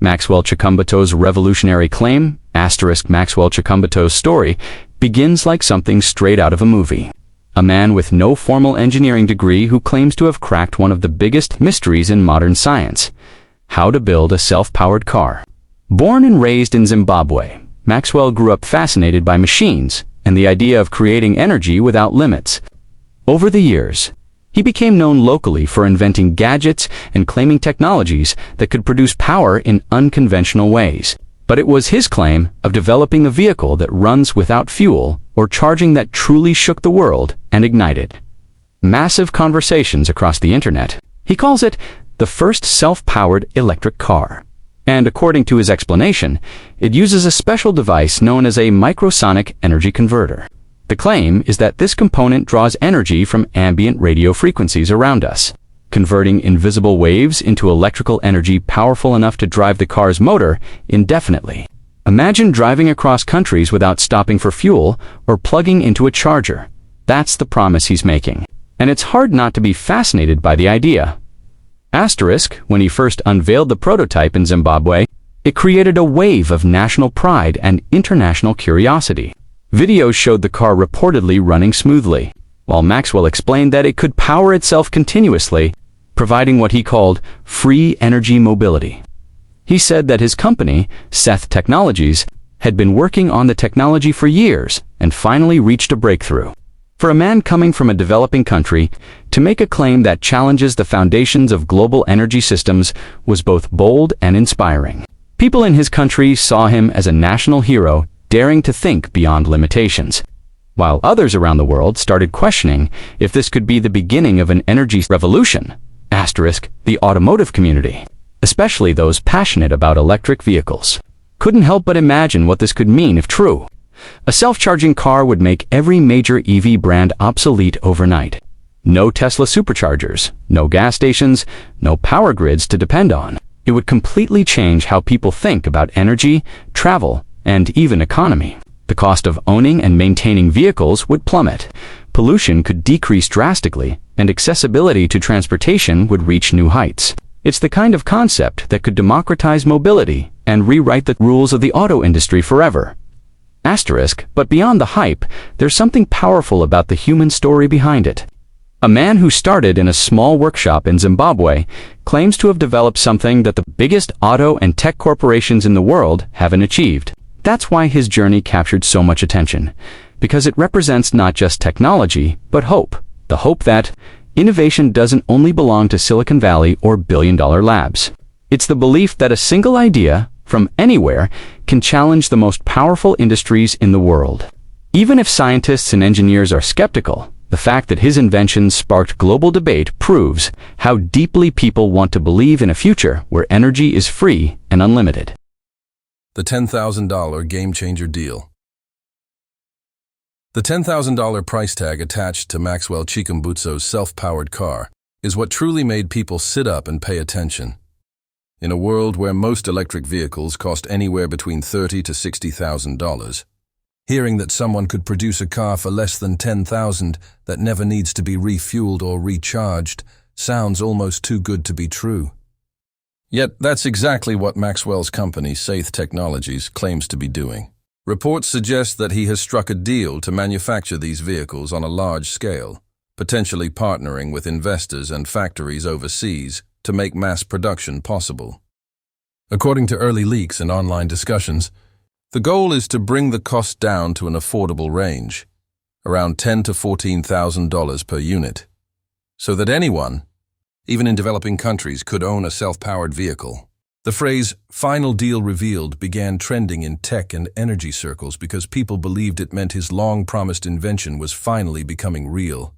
Maxwell Chikumbutso's revolutionary claim, Maxwell Chikumbutso's story, begins like something straight out of a movie. A man with no formal engineering degree who claims to have cracked one of the biggest mysteries in modern science: how to build a self-powered car. Born and raised in Zimbabwe, Maxwell grew up fascinated by machines and the idea of creating energy without limits. Over the years, he became known locally for inventing gadgets and claiming technologies that could produce power in unconventional ways. But it was his claim of developing a vehicle that runs without fuel or charging that truly shook the world and ignited massive conversations across the internet. He calls it the first self-powered electric car. And according to his explanation, it uses a special device known as a microsonic energy converter. The claim is that this component draws energy from ambient radio frequencies around us, converting invisible waves into electrical energy powerful enough to drive the car's motor indefinitely. Imagine driving across countries without stopping for fuel or plugging into a charger. That's the promise he's making. And it's hard not to be fascinated by the idea. When he first unveiled the prototype in Zimbabwe, it created a wave of national pride and international curiosity. Videos showed the car reportedly running smoothly, while Maxwell explained that it could power itself continuously, providing what he called free energy mobility. He said that his company, Seth Technologies, had been working on the technology for years and finally reached a breakthrough. For a man coming from a developing country, to make a claim that challenges the foundations of global energy systems was both bold and inspiring. People in his country saw him as a national hero, daring to think beyond limitations, while others around the world started questioning if this could be the beginning of an energy revolution. The automotive community, especially those passionate about electric vehicles, couldn't help but imagine what this could mean if true. A self-charging car would make every major EV brand obsolete overnight. No Tesla superchargers, no gas stations, no power grids to depend on. It would completely change how people think about energy, travel, and even economy. The cost of owning and maintaining vehicles would plummet. Pollution could decrease drastically, and accessibility to transportation would reach new heights. It's the kind of concept that could democratize mobility and rewrite the rules of the auto industry forever. But beyond the hype, there's something powerful about the human story behind it. A man who started in a small workshop in Zimbabwe claims to have developed something that the biggest auto and tech corporations in the world haven't achieved. That's why his journey captured so much attention, because it represents not just technology, but hope. The hope that innovation doesn't only belong to Silicon Valley or billion-dollar labs. It's the belief that a single idea, from anywhere, can challenge the most powerful industries in the world. Even if scientists and engineers are skeptical, the fact that his inventions sparked global debate proves how deeply people want to believe in a future where energy is free and unlimited. The $10,000 game-changer deal. The $10,000 price tag attached to Maxwell Chikumbutso's self-powered car is what truly made people sit up and pay attention. In a world where most electric vehicles cost anywhere between $30,000 to $60,000, hearing that someone could produce a car for less than $10,000 that never needs to be refueled or recharged sounds almost too good to be true. Yet that's exactly what Maxwell's company, Seth Technologies, claims to be doing. Reports suggest that he has struck a deal to manufacture these vehicles on a large scale, potentially partnering with investors and factories overseas to make mass production possible. According to early leaks and online discussions, the goal is to bring the cost down to an affordable range, around $10,000 to $14,000 per unit, so that anyone, even in developing countries, could own a self-powered vehicle. The phrase, "final deal revealed," began trending in tech and energy circles because people believed it meant his long-promised invention was finally becoming real.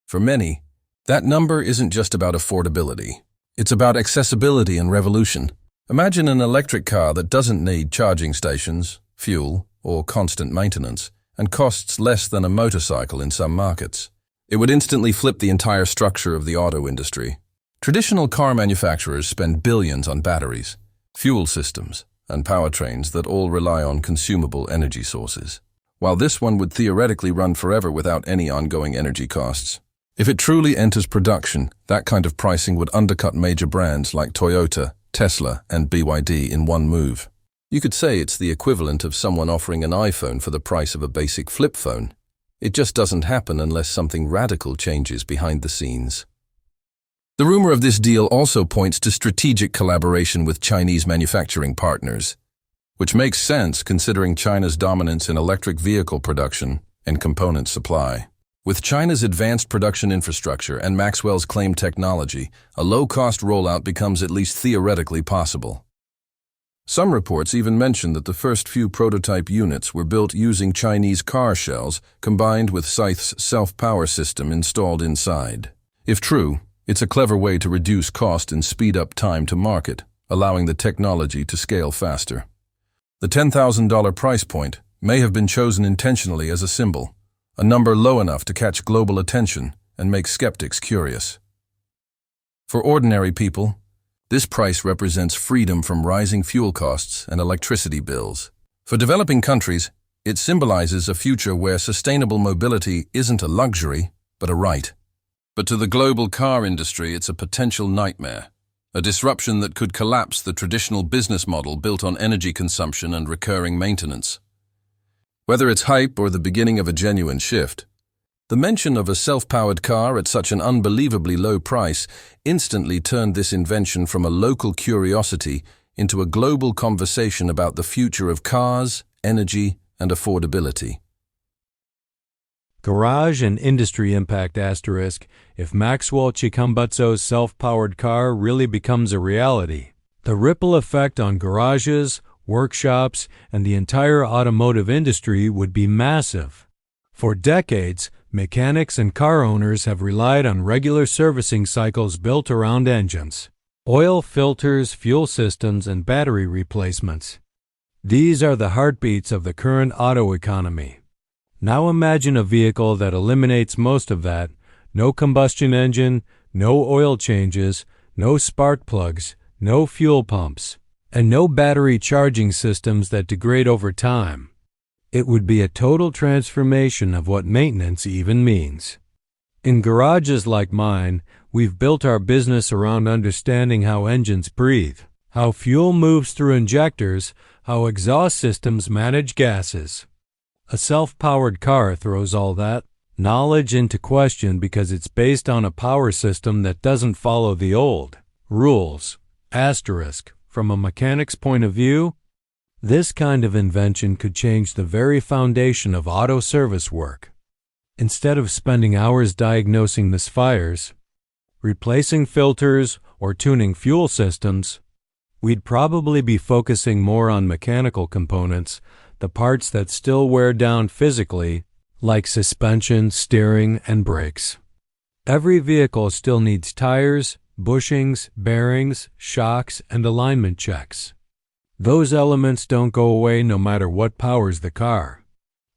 For many, that number isn't just about affordability. It's about accessibility and revolution. Imagine an electric car that doesn't need charging stations, fuel, or constant maintenance, and costs less than a motorcycle in some markets. It would instantly flip the entire structure of the auto industry. Traditional car manufacturers spend billions on batteries, fuel systems, and powertrains that all rely on consumable energy sources, while this one would theoretically run forever without any ongoing energy costs. If it truly enters production, that kind of pricing would undercut major brands like Toyota, Tesla, and BYD in one move. You could say it's the equivalent of someone offering an iPhone for the price of a basic flip phone. It just doesn't happen unless something radical changes behind the scenes. The rumor of this deal also points to strategic collaboration with Chinese manufacturing partners, which makes sense considering China's dominance in electric vehicle production and component supply. With China's advanced production infrastructure and Maxwell's claimed technology, a low-cost rollout becomes at least theoretically possible. Some reports even mention that the first few prototype units were built using Chinese car shells combined with Scythe's self-power system installed inside. If true, it's a clever way to reduce cost and speed up time to market, allowing the technology to scale faster. The $10,000 price point may have been chosen intentionally as a symbol, a number low enough to catch global attention and make skeptics curious. For ordinary people, this price represents freedom from rising fuel costs and electricity bills. For developing countries, it symbolizes a future where sustainable mobility isn't a luxury, but a right. But to the global car industry, it's a potential nightmare, a disruption that could collapse the traditional business model built on energy consumption and recurring maintenance. Whether it's hype or the beginning of a genuine shift, the mention of a self-powered car at such an unbelievably low price instantly turned this invention from a local curiosity into a global conversation about the future of cars, energy, and affordability. Garage and industry impact asterisk. If Maxwell Chikumbutso's self-powered car really becomes a reality, the ripple effect on garages, workshops, and the entire automotive industry would be massive. For decades, mechanics and car owners have relied on regular servicing cycles built around engines, oil filters, fuel systems, and battery replacements. These are the heartbeats of the current auto economy. Now imagine a vehicle that eliminates most of that: no combustion engine, no oil changes, no spark plugs, no fuel pumps, and no battery charging systems that degrade over time. It would be a total transformation of what maintenance even means. In garages like mine, we've built our business around understanding how engines breathe, how fuel moves through injectors, how exhaust systems manage gases. A self-powered car throws all that knowledge into question because it's based on a power system that doesn't follow the old rules. Asterisk. From a mechanic's point of view, this kind of invention could change the very foundation of auto service work. Instead of spending hours diagnosing misfires, replacing filters, or tuning fuel systems, we'd probably be focusing more on mechanical components, the parts that still wear down physically, like suspension, steering, and brakes. Every vehicle still needs tires, bushings, bearings, shocks, and alignment checks. Those elements don't go away no matter what powers the car.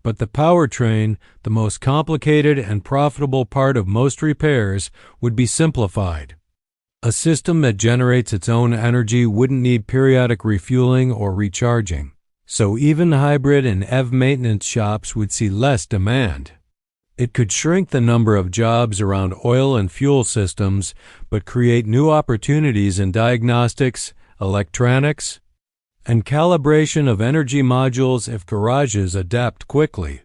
But the powertrain, the most complicated and profitable part of most repairs, would be simplified. A system that generates its own energy wouldn't need periodic refueling or recharging, so even hybrid and EV maintenance shops would see less demand. It could shrink the number of jobs around oil and fuel systems, but create new opportunities in diagnostics, electronics, and calibration of energy modules if garages adapt quickly.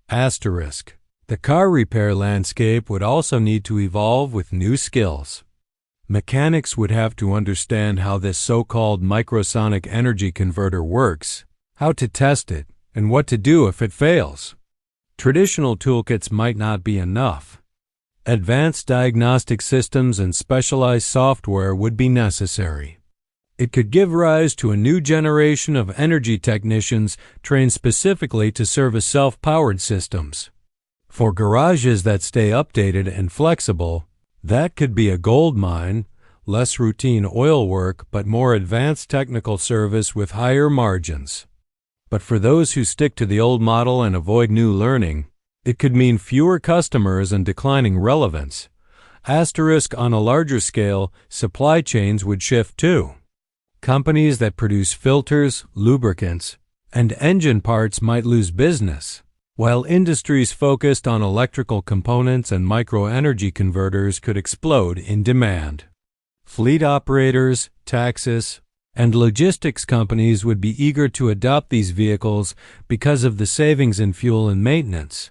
Asterisk. The car repair landscape would also need to evolve with new skills. Mechanics would have to understand how this so-called microsonic energy converter works, how to test it, and what to do if it fails. Traditional toolkits might not be enough. Advanced diagnostic systems and specialized software would be necessary. It could give rise to a new generation of energy technicians trained specifically to service self-powered systems. For garages that stay updated and flexible, that could be a gold mine, less routine oil work but more advanced technical service with higher margins. But for those who stick to the old model and avoid new learning, it could mean fewer customers and declining relevance. Asterisk. On a larger scale, supply chains would shift too. Companies that produce filters, lubricants, and engine parts might lose business, while industries focused on electrical components and micro-energy converters could explode in demand. Fleet operators, taxis, and logistics companies would be eager to adopt these vehicles because of the savings in fuel and maintenance.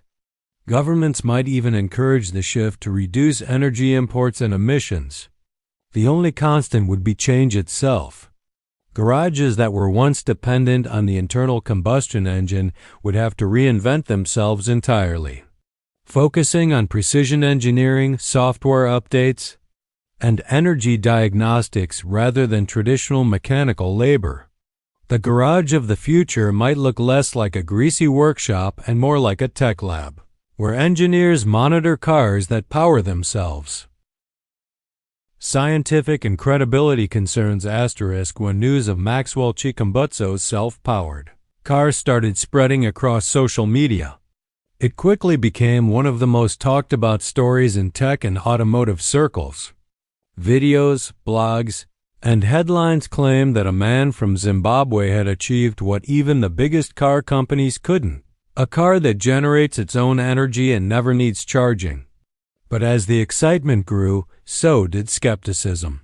Governments might even encourage the shift to reduce energy imports and emissions. The only constant would be change itself. Garages that were once dependent on the internal combustion engine would have to reinvent themselves entirely, focusing on precision engineering, software updates, and energy diagnostics rather than traditional mechanical labor. The garage of the future might look less like a greasy workshop and more like a tech lab, where engineers monitor cars that power themselves. Scientific and credibility concerns asterisk when news of Maxwell Chikumbutso's self-powered car started spreading across social media. It quickly became one of the most talked about stories in tech and automotive circles. Videos, blogs, and headlines claimed that a man from Zimbabwe had achieved what even the biggest car companies couldn't, a car that generates its own energy and never needs charging. But as the excitement grew, so did skepticism.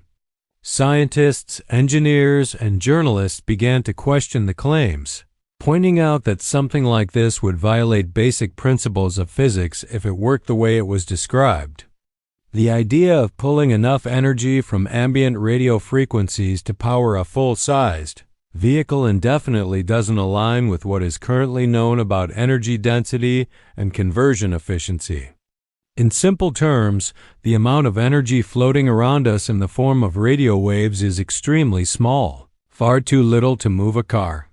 Scientists, engineers, and journalists began to question the claims, pointing out that something like this would violate basic principles of physics if it worked the way it was described. The idea of pulling enough energy from ambient radio frequencies to power a full-sized vehicle indefinitely doesn't align with what is currently known about energy density and conversion efficiency. In simple terms, the amount of energy floating around us in the form of radio waves is extremely small, far too little to move a car.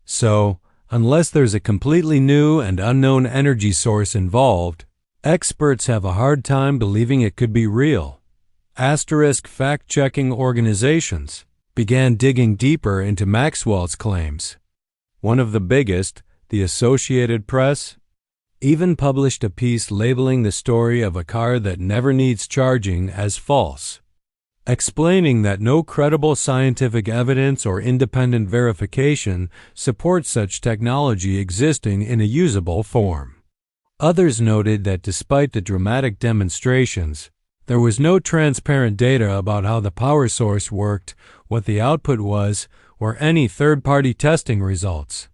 So, unless there's a completely new and unknown energy source involved, experts have a hard time believing it could be real. Asterisk fact-checking organizations began digging deeper into Maxwell's claims. One of the biggest, the Associated Press, even published a piece labeling the story of a car that never needs charging as false, explaining that no credible scientific evidence or independent verification supports such technology existing in a usable form. Others noted that despite the dramatic demonstrations, there was no transparent data about how the power source worked, what the output was, or any third-party testing results.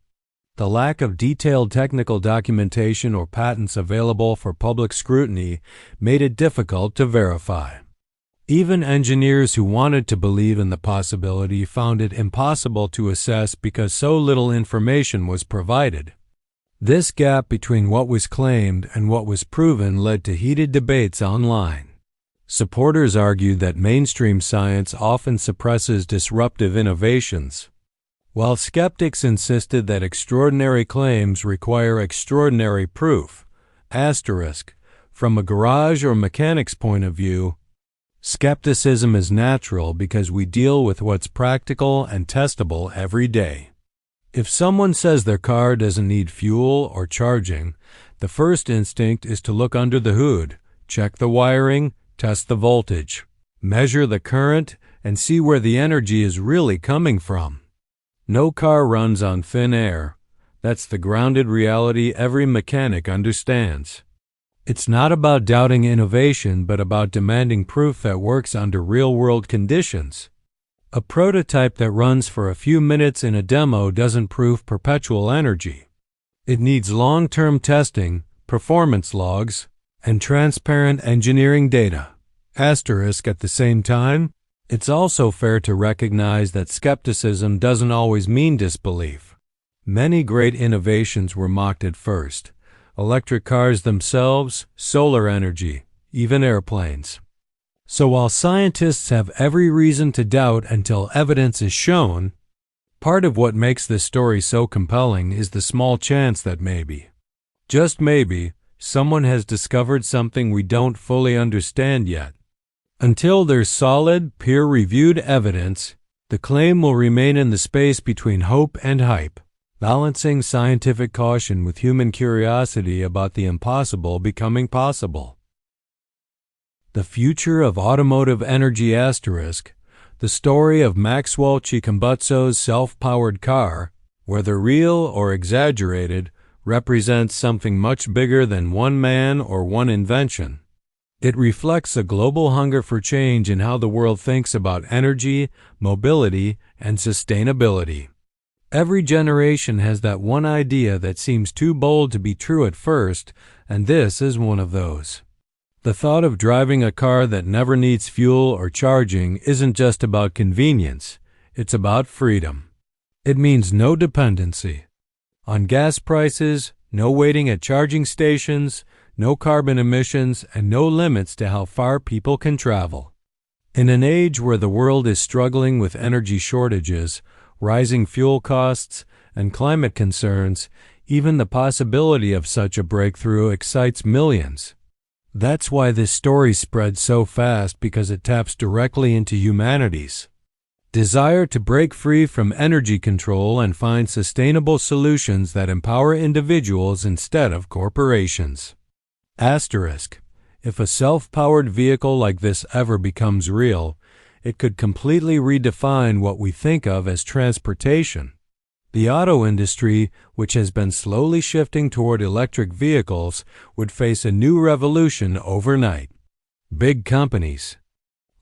The lack of detailed technical documentation or patents available for public scrutiny made it difficult to verify. Even engineers who wanted to believe in the possibility found it impossible to assess because so little information was provided. This gap between what was claimed and what was proven led to heated debates online. Supporters argued that mainstream science often suppresses disruptive innovations, while skeptics insisted that extraordinary claims require extraordinary proof. Asterisk, from a garage or mechanic's point of view, skepticism is natural because we deal with what's practical and testable every day. If someone says their car doesn't need fuel or charging, the first instinct is to look under the hood, check the wiring, test the voltage, measure the current, and see where the energy is really coming from. No car runs on thin air. That's the grounded reality every mechanic understands. It's not about doubting innovation, but about demanding proof that works under real-world conditions. A prototype that runs for a few minutes in a demo doesn't prove perpetual energy. It needs long-term testing, performance logs, and transparent engineering data. Asterisk at the same time, it's also fair to recognize that skepticism doesn't always mean disbelief. Many great innovations were mocked at first. Electric cars themselves, solar energy, even airplanes. So while scientists have every reason to doubt until evidence is shown, part of what makes this story so compelling is the small chance that maybe, just maybe, someone has discovered something we don't fully understand yet. Until there's solid, peer-reviewed evidence, the claim will remain in the space between hope and hype, balancing scientific caution with human curiosity about the impossible becoming possible. The Future of Automotive Energy Asterisk, the story of Maxwell Chikumbutso's self-powered car, whether real or exaggerated, represents something much bigger than one man or one invention. It reflects a global hunger for change in how the world thinks about energy, mobility, and sustainability. Every generation has that one idea that seems too bold to be true at first, and this is one of those. The thought of driving a car that never needs fuel or charging isn't just about convenience, it's about freedom. It means no dependency on gas prices, no waiting at charging stations, no carbon emissions, and no limits to how far people can travel. In an age where the world is struggling with energy shortages, rising fuel costs, and climate concerns, even the possibility of such a breakthrough excites millions. That's why this story spreads so fast, because it taps directly into humanity's desire to break free from energy control and find sustainable solutions that empower individuals instead of corporations. Asterisk. If a self-powered vehicle like this ever becomes real, it could completely redefine what we think of as transportation. The auto industry, which has been slowly shifting toward electric vehicles, would face a new revolution overnight. Big companies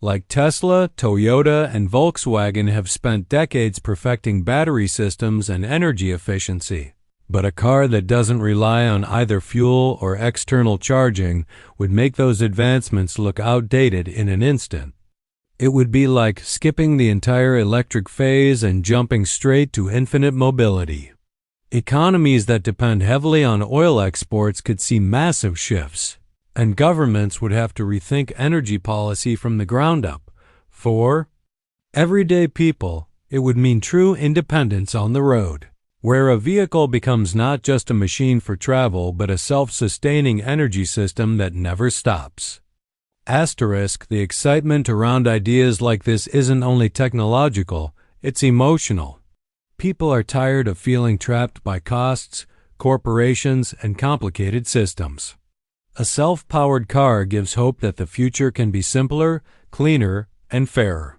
like Tesla, Toyota, and Volkswagen have spent decades perfecting battery systems and energy efficiency. But a car that doesn't rely on either fuel or external charging would make those advancements look outdated in an instant. It would be like skipping the entire electric phase and jumping straight to infinite mobility. Economies that depend heavily on oil exports could see massive shifts, and governments would have to rethink energy policy from the ground up. For everyday people, it would mean true independence on the road, where a vehicle becomes not just a machine for travel but a self-sustaining energy system that never stops. Asterisk, the excitement around ideas like this isn't only technological, it's emotional. People are tired of feeling trapped by costs, corporations, and complicated systems. A self-powered car gives hope that the future can be simpler, cleaner, and fairer.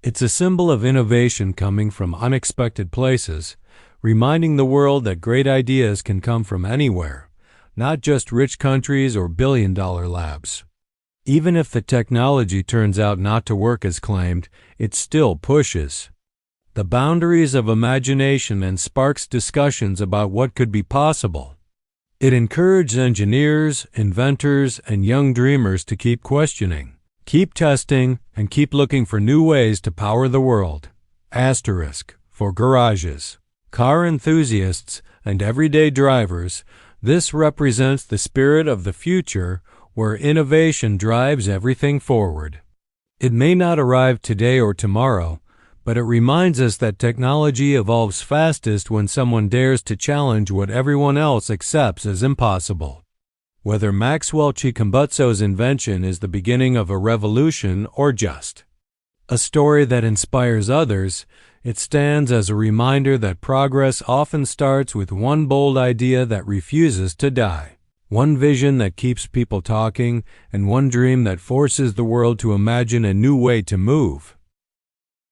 It's a symbol of innovation coming from unexpected places, reminding the world that great ideas can come from anywhere, not just rich countries or billion-dollar labs. Even if the technology turns out not to work as claimed, it still pushes the boundaries of imagination and sparks discussions about what could be possible. It encourages engineers, inventors, and young dreamers to keep questioning, keep testing, and keep looking for new ways to power the world. Asterisk, for garages, car enthusiasts, and everyday drivers, this represents the spirit of the future where innovation drives everything forward. It may not arrive today or tomorrow, but it reminds us that technology evolves fastest when someone dares to challenge what everyone else accepts as impossible. Whether Maxwell Chikumbutso's invention is the beginning of a revolution or just a story that inspires others, it stands as a reminder that progress often starts with one bold idea that refuses to die, one vision that keeps people talking, and one dream that forces the world to imagine a new way to move.